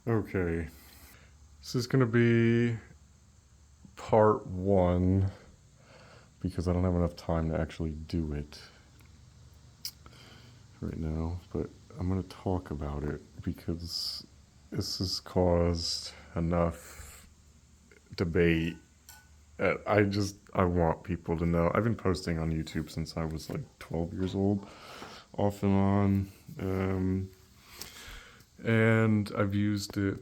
Okay, this is gonna be part one because I don't have enough time to actually do it right now, but I'm gonna talk about it because this has caused enough debate. I want people to know. I've been posting on YouTube since I was like 12 years old, off and on. And I've used it,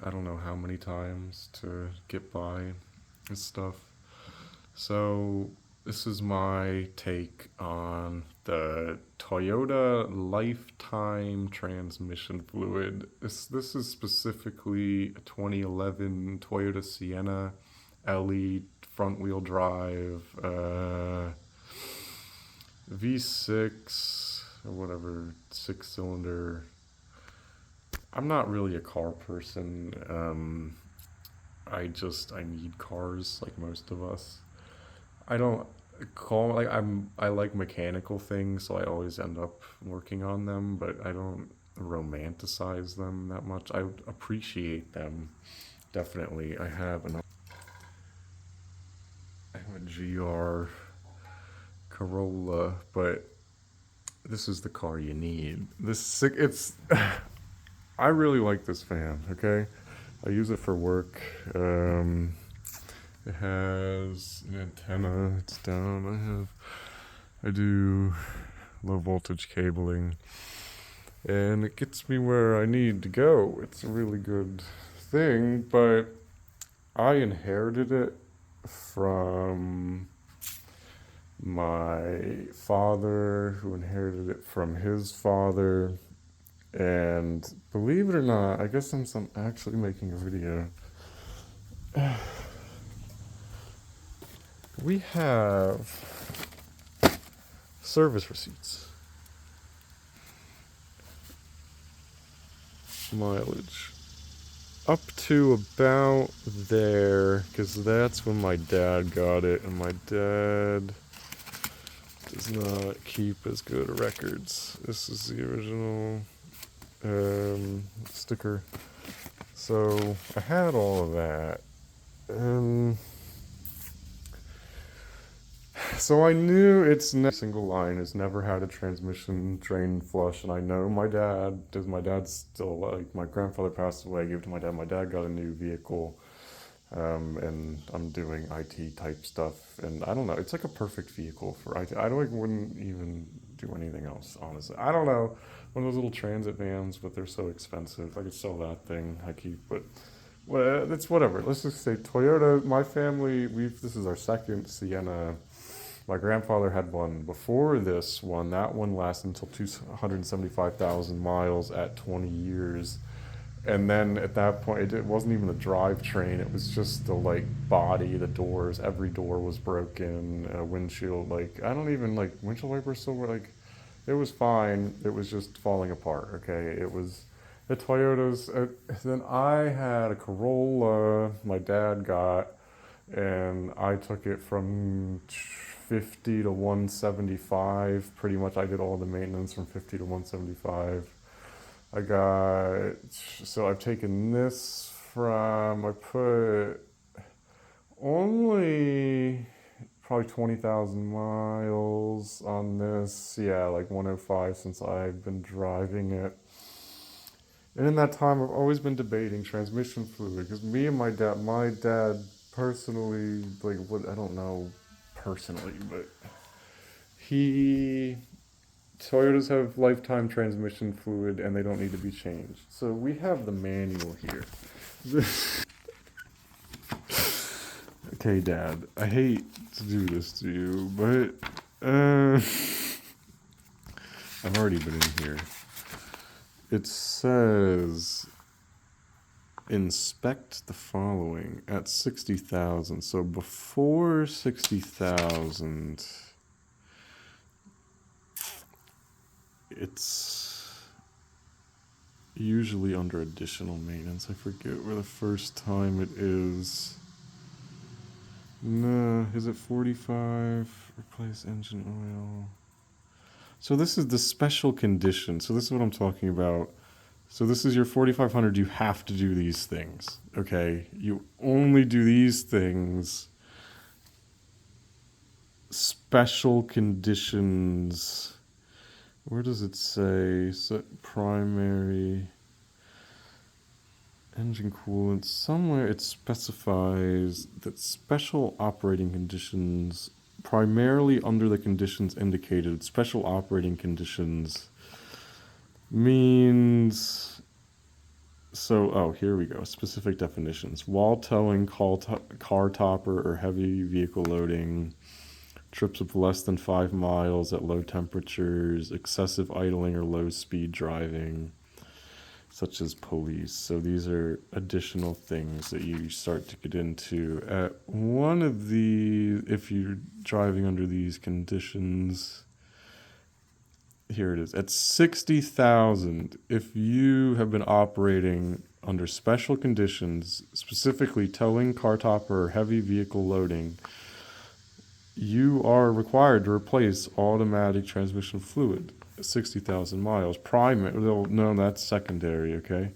I don't know how many times to get by and stuff. So, this is my take on the Toyota lifetime transmission fluid. This is specifically a 2011 Toyota Sienna LE front wheel drive V6 or whatever, 6 cylinder. I'm not really a car person. I need cars like most of us. I don't I like mechanical things, so I always end up working on them, but I don't romanticize them that much. I appreciate them definitely. I have a GR Corolla, but this is the car you need. It's I really like this fan, okay? I use it for work. It has an antenna. It's down. I do low voltage cabling, and it gets me where I need to go. It's a really good thing, but I inherited it from my father, who inherited it from his father. And believe it or not, I guess I'm actually making a video. We have service receipts, mileage, up to about there, because that's when my dad got it, and my dad does not keep as good records. This is the original sticker. So I had all of that. So I knew single line has never had a transmission drain flush, and I know my dad does. My dad's still like my grandfather passed away. I gave it to my dad. My dad got a new vehicle, and I'm doing IT type stuff, and I don't know. It's like a perfect vehicle for IT. I don't like wouldn't even do anything else, honestly. I don't know. One of those little transit vans, but they're so expensive. I could sell that thing. I keep, but well, it's whatever. Let's just say Toyota. My family, this is our second Sienna. My grandfather had one before this one. That one lasted until 275,000 miles at 20 years. And then at that point, it wasn't even the drivetrain. It was just the like body, the doors. Every door was broken. Windshield, like I don't even like windshield wipers still were like. It was fine. It was just falling apart. Okay, it was the Toyotas. Then I had a Corolla. My dad got, and I took it from 50 to 175. Pretty much, I did all the maintenance from 50 to 175. So I've taken this I put only probably 20,000 miles on this. Yeah, like 105 since I've been driving it. And in that time, I've always been debating transmission fluid because my dad personally, like, what, I don't know personally, but he Toyotas have lifetime transmission fluid and they don't need to be changed. So we have the manual here. Okay, Dad, I hate to do this to you, but I've already been in here. It says inspect the following at 60,000. So before 60,000, it's usually under additional maintenance. I forget where the first time it is. No, is it 45? Replace engine oil. So this is the special condition. So this is what I'm talking about. So this is your 4500. You have to do these things, okay? You only do these things. Special conditions. Where does it say? So primary engine coolant. Somewhere it specifies that special operating conditions, primarily under the conditions indicated, special operating conditions means, so, oh, here we go. Specific definitions. Wall towing, car topper, or heavy vehicle loading, trips of less than 5 miles at low temperatures, excessive idling or low speed driving, such as police. So these are additional things that you start to get into. At one of the, if you're driving under these conditions, here it is. At 60,000, if you have been operating under special conditions, specifically towing, car topper, or heavy vehicle loading, you are required to replace automatic transmission fluid at 60,000 miles. Primary, no, that's secondary, okay?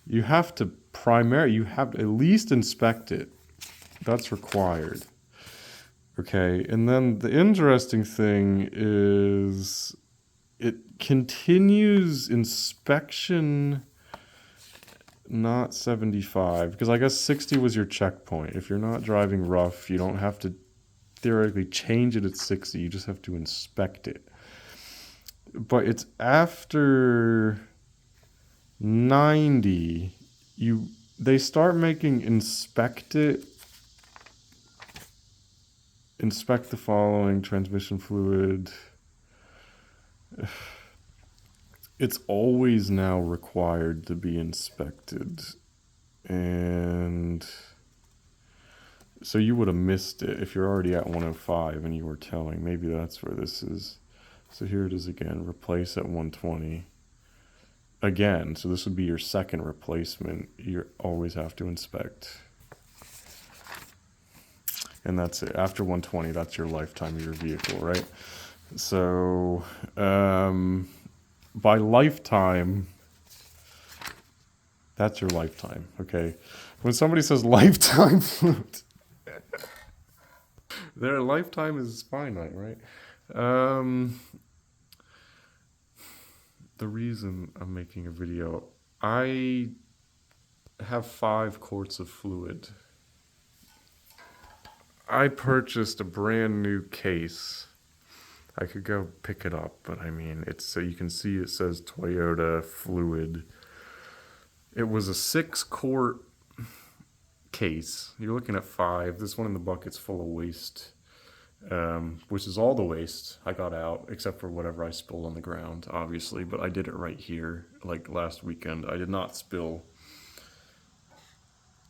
You have to you have to at least inspect it. That's required. Okay, and then the interesting thing is it continues inspection, not 75, because I guess 60 was your checkpoint. If you're not driving rough, you don't have to theoretically change it at 60, you just have to inspect it. But it's after 90, they start making inspect the following transmission fluid. It's always now required to be inspected. And so you would have missed it if you're already at 105 and you were telling. Maybe that's where this is. So here it is again. Replace at 120. Again, so this would be your second replacement. You always have to inspect. And that's it. After 120, that's your lifetime of your vehicle, right? So by lifetime, that's your lifetime, okay? When somebody says lifetime fluid, their lifetime is finite, right? The reason I'm making a video, I have 5 quarts of fluid. I purchased a brand new case. I could go pick it up, but I mean, it's so you can see it says Toyota fluid. It was a 6-quart case. You're looking at 5. This one in the bucket's full of waste, which is all the waste I got out, except for whatever I spilled on the ground, obviously. But I did it right here, like last weekend. I did not spill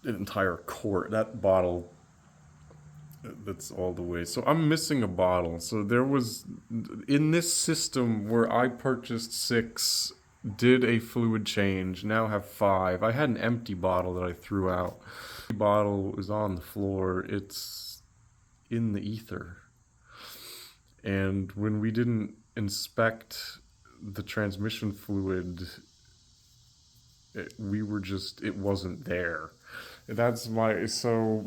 an entire quart. That bottle, that's all the way. So I'm missing a bottle. So there was, in this system where I purchased 6, did a fluid change, now have 5. I had an empty bottle that I threw out. The bottle is on the floor. It's in the ether. And when we didn't inspect the transmission fluid, it wasn't there. That's my, so...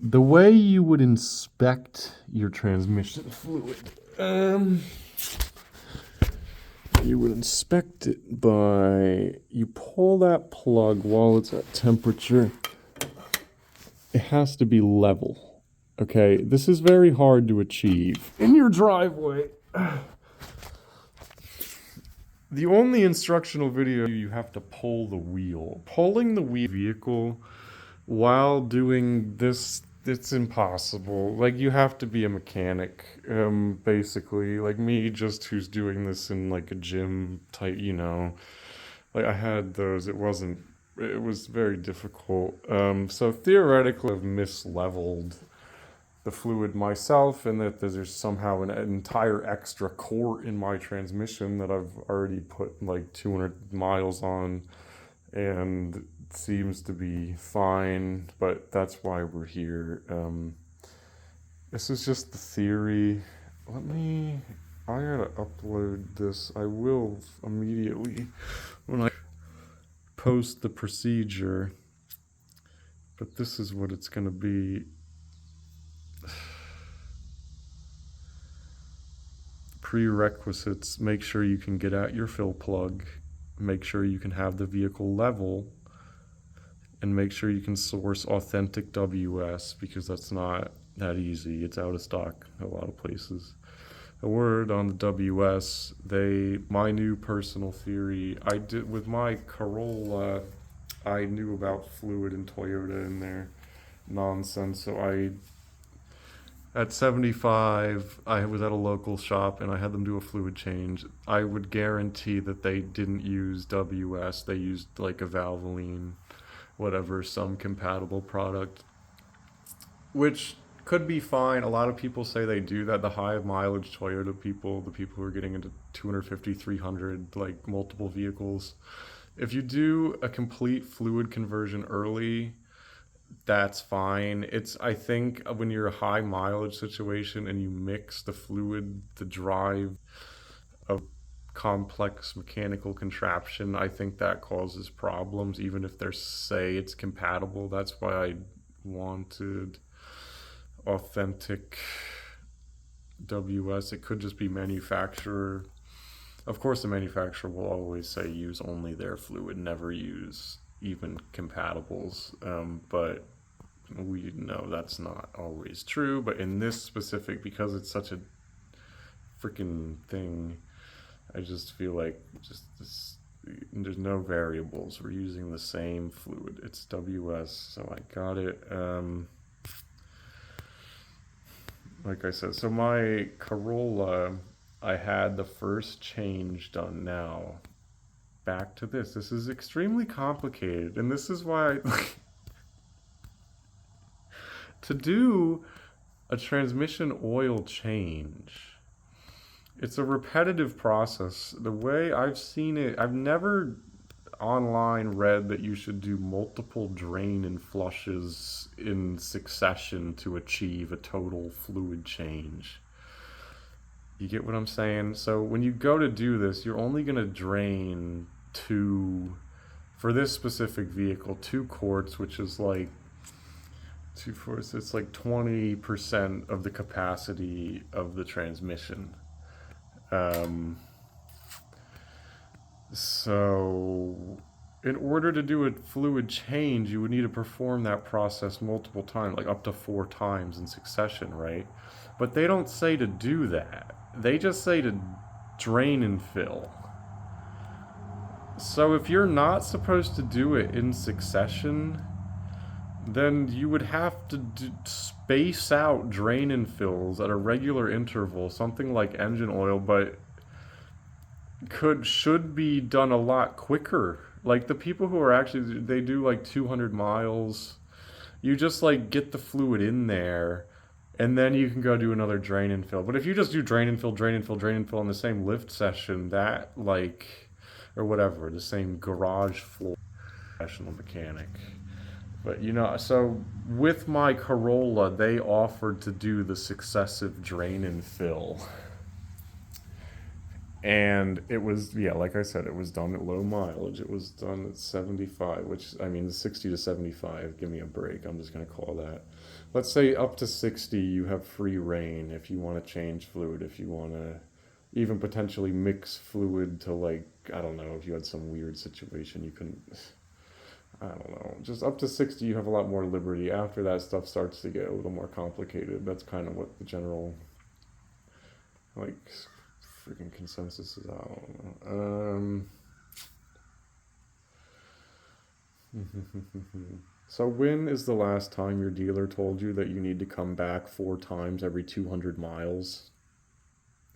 the way you would inspect your transmission fluid, you would inspect it by, you pull that plug while it's at temperature. It has to be level, okay? This is very hard to achieve in your driveway. The only instructional video, you have to pull the wheel. Pulling the vehicle while doing this, it's impossible. Like, you have to be a mechanic, basically. Like me, just who's doing this in like a gym type, you know. Like I had those, it was very difficult. So theoretically I've misleveled the fluid myself, and that there's somehow an entire extra quart in my transmission that I've already put like 200 miles on, and it seems to be fine, but that's why we're here. This is just the theory. I gotta upload this. I will immediately when I post the procedure, but this is what it's gonna be. Prerequisites: make sure you can get at your fill plug, make sure you can have the vehicle level, and make sure you can source authentic WS, because that's not that easy. It's out of stock a lot of places. A word on the WS, my new personal theory, I did with my Corolla, I knew about fluid and Toyota and their nonsense, so at 75, I was at a local shop and I had them do a fluid change. I would guarantee that they didn't use WS, they used like a Valvoline, whatever, some compatible product, which could be fine. A lot of people say they do that. The high mileage Toyota people, the people who are getting into 250, 300, like multiple vehicles, if you do a complete fluid conversion early, that's fine. I think when you're a high mileage situation and you mix the fluid, the drive, a complex mechanical contraption, I think that causes problems, even if they say it's compatible. That's why I wanted authentic WS. It could just be manufacturer. Of course, the manufacturer will always say use only their fluid, never use even compatibles. But we know that's not always true. But in this specific, because it's such a freaking thing, I just feel like there's no variables. We're using the same fluid. It's WS, so I got it. Like I said, so my Corolla, I had the first change done now. Back to this. This is extremely complicated, and this is why to do a transmission oil change, it's a repetitive process. The way I've seen it, I've never online read that you should do multiple drain and flushes in succession to achieve a total fluid change. You get what I'm saying? So when you go to do this, you're only going to drain for this specific vehicle, 2 quarts, which is like it's like 20% of the capacity of the transmission. So in order to do a fluid change, you would need to perform that process multiple times, like up to 4 times in succession, right? But they don't say to do that. They just say to drain and fill. So if you're not supposed to do it in succession, then you would have to space out drain and fills at a regular interval, something like engine oil, but should be done a lot quicker. Like the people who are actually, they do like 200 miles, you just like get the fluid in there and then you can go do another drain and fill. But if you just do drain and fill, drain and fill, drain and fill in the same lift session, that like, or whatever, the same garage floor, professional mechanic. But so with my Corolla, they offered to do the successive drain and fill. And it was, yeah, like I said, it was done at low mileage. It was done at 75, which, I mean, 60 to 75, give me a break. I'm just going to call that. Let's say up to 60, you have free reign if you want to change fluid, if you want to even potentially mix fluid to, like, I don't know, if you had some weird situation, you couldn't, I don't know. Just up to 60, you have a lot more liberty. After that, stuff starts to get a little more complicated. That's kind of what the general, like, freaking consensus is. I don't know. So when is the last time your dealer told you that you need to come back 4 times every 200 miles?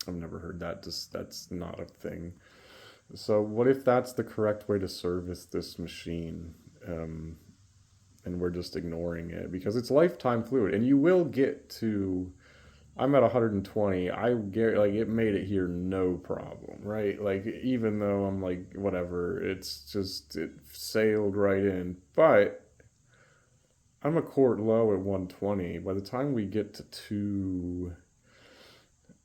I've never heard that. That's not a thing. So what if that's the correct way to service this machine? And we're just ignoring it because it's lifetime fluid, and you will get to. I'm at 120. I get like it made it here no problem, right? Like even though I'm like whatever, it's just it sailed right in. But I'm a quart low at 120. By the time we get to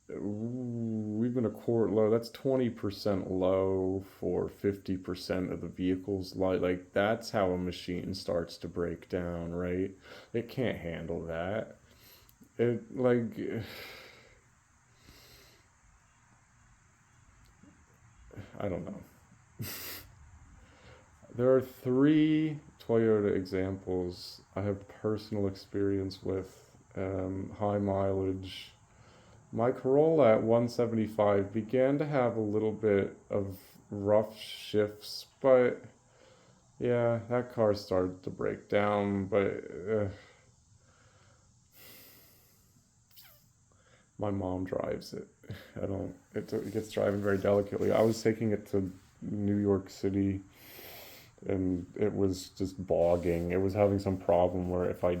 we've been a quart low. That's 20% low for 50% of the vehicle's life. Like, that's how a machine starts to break down, right? It can't handle that. It, like, I don't know. There are three Toyota examples I have personal experience with, high mileage. My Corolla at 175 began to have a little bit of rough shifts, but yeah, that car started to break down. But my mom drives it. I don't. It gets driving very delicately. I was taking it to New York City, and it was just bogging. It was having some problem where if I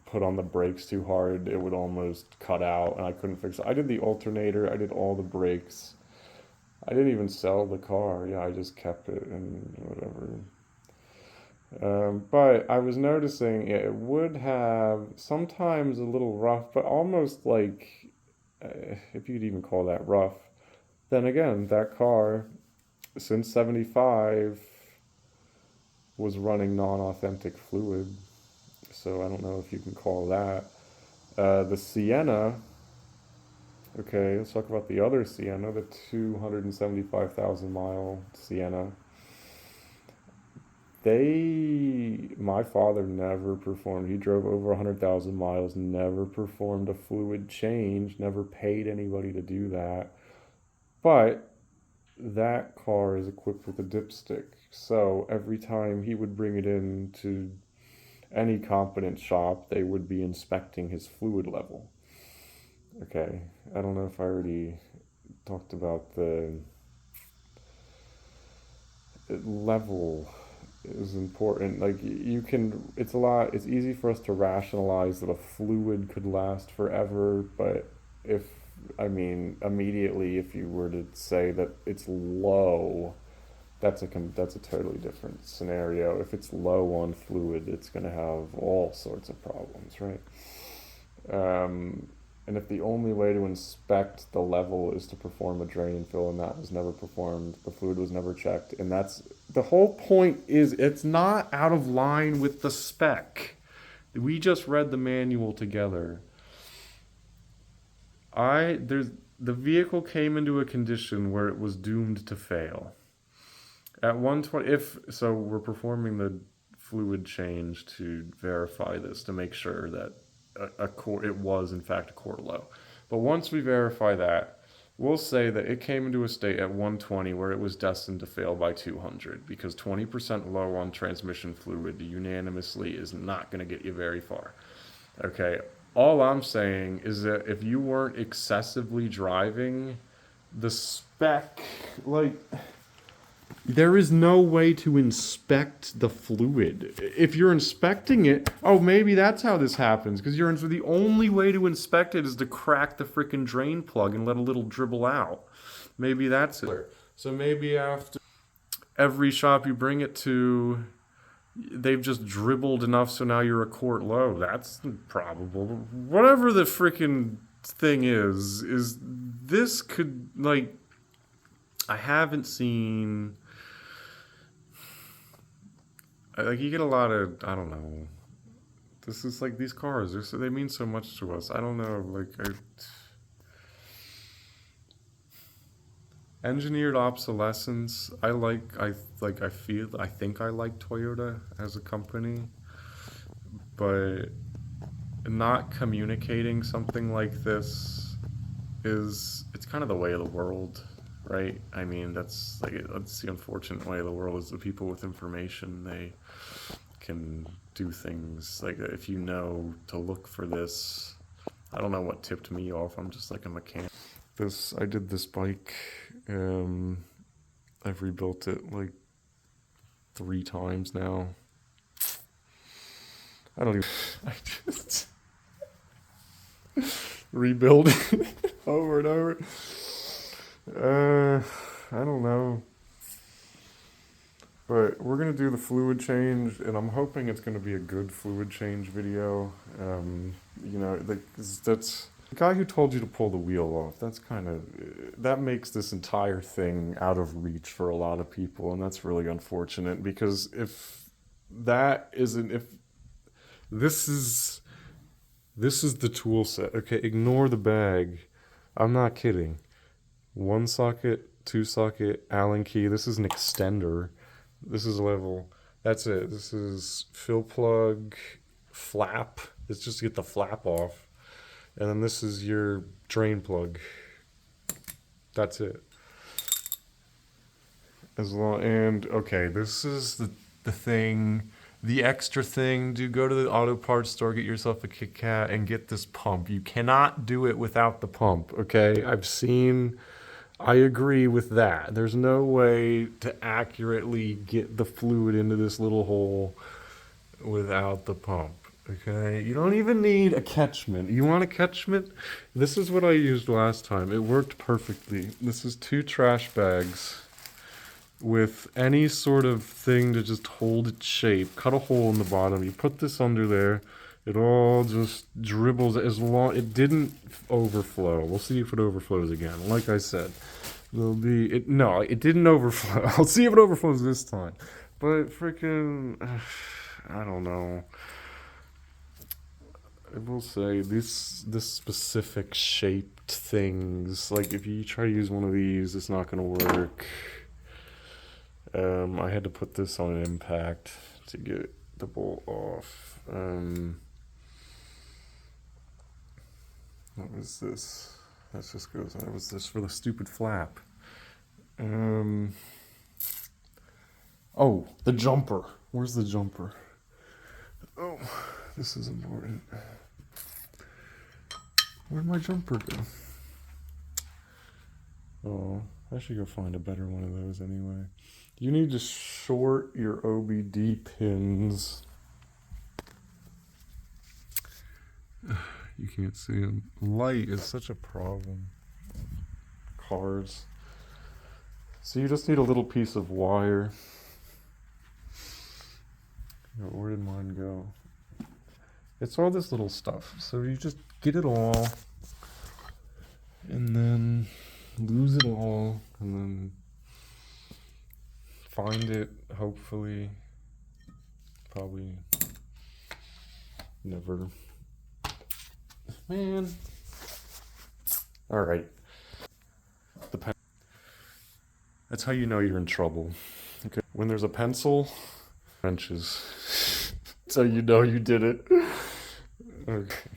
put on the brakes too hard, it would almost cut out, and I couldn't fix it. I did the alternator. I did all the brakes. I didn't even sell the car. Yeah, I just kept it and whatever. But I was noticing it would have sometimes a little rough, but almost like, if you'd even call that rough. Then again, that car, since 75, was running non authentic fluid. So I don't know if you can call that. The Sienna, okay, let's talk about the other Sienna, the 275,000 mile Sienna. My father never performed. He drove over 100,000 miles, never performed a fluid change, never paid anybody to do that. But that car is equipped with a dipstick. So every time he would bring it in to any competent shop, they would be inspecting his fluid level. Okay, I don't know if I already talked about the level is important. Like, you can, it's easy for us to rationalize that a fluid could last forever, but if, I mean, immediately if you were to say that it's low, that's a totally different scenario. If it's low on fluid, it's going to have all sorts of problems, right? Um, and if the only way to inspect the level is to perform a drain and fill, and that was never performed, the fluid was never checked, and that's the whole point. Is it's not out of line with the spec. We just read the manual together. There's the vehicle came into a condition where it was doomed to fail. At 120, if so, we're performing the fluid change to verify this to make sure that it was in fact a quart low. But once we verify that, we'll say that it came into a state at 120 where it was destined to fail by 200, because 20% low on transmission fluid unanimously is not going to get you very far. Okay, all I'm saying is that if you weren't excessively driving, the spec, like, there is no way to inspect the fluid. If you're inspecting it, oh, maybe that's how this happens. Because the only way to inspect it is to crack the freaking drain plug and let a little dribble out. Maybe that's it. So maybe after every shop you bring it to, they've just dribbled enough so now you're a quart low. That's probable. Whatever the freaking thing is this could, like, I haven't seen. Like, you get a lot of, I don't know. This is like these cars. They mean so much to us. I don't know. Engineered obsolescence. I think I like Toyota as a company, but not communicating something like this it's kind of the way of the world, right? I mean, that's the unfortunate way of the world, is the people with information, they can do things like, if you know to look for this. I don't know what tipped me off. I'm just like a mechanic. I did this bike. I've rebuilt it like 3 times now. I don't even. I just rebuild it over and over. I don't know. But we're going to do the fluid change, and I'm hoping it's going to be a good fluid change video. That's The guy who told you to pull the wheel off, that makes this entire thing out of reach for a lot of people, and that's really unfortunate because if that isn't, if this is, this is the tool set, okay, ignore the bag. I'm not kidding. One socket, two socket, Allen key. This is an extender. This is level. That's it. This is fill plug, flap. It's just to get the flap off. And then this is your drain plug. That's it. And okay, this is the thing, the extra thing. Do go to the auto parts store, get yourself a Kit Kat, and get this pump. You cannot do it without the pump. Okay, I agree with that. There's no way to accurately get the fluid into this little hole without the pump. Okay, you don't even need a catchment. You want a catchment? This is what I used last time. It worked perfectly. This is 2 trash bags with any sort of thing to just hold its shape. Cut a hole in the bottom. You put this under there. It all just dribbles as long. It didn't overflow. We'll see if it overflows again. Like I said, no, it didn't overflow. I'll see if it overflows this time. But freaking, I don't know. I will say this specific shaped things, like if you try to use one of these, it's not gonna work. I had to put this on an impact to get the bolt off. What was this? That just goes. That was this for the stupid flap. Oh, the jumper. Where's the jumper? Oh, this is important. Where'd my jumper go? Oh, I should go find a better one of those anyway. You need to short your OBD pins. You can't see them. Light is such a problem. Cars. So you just need a little piece of wire. Where did mine go? It's all this little stuff. So you just get it all and then lose it all and then find it, hopefully. Probably never. Man. Alright. That's how you know you're in trouble. Okay. When there's a pencil, wrenches. So you know you did it. Okay.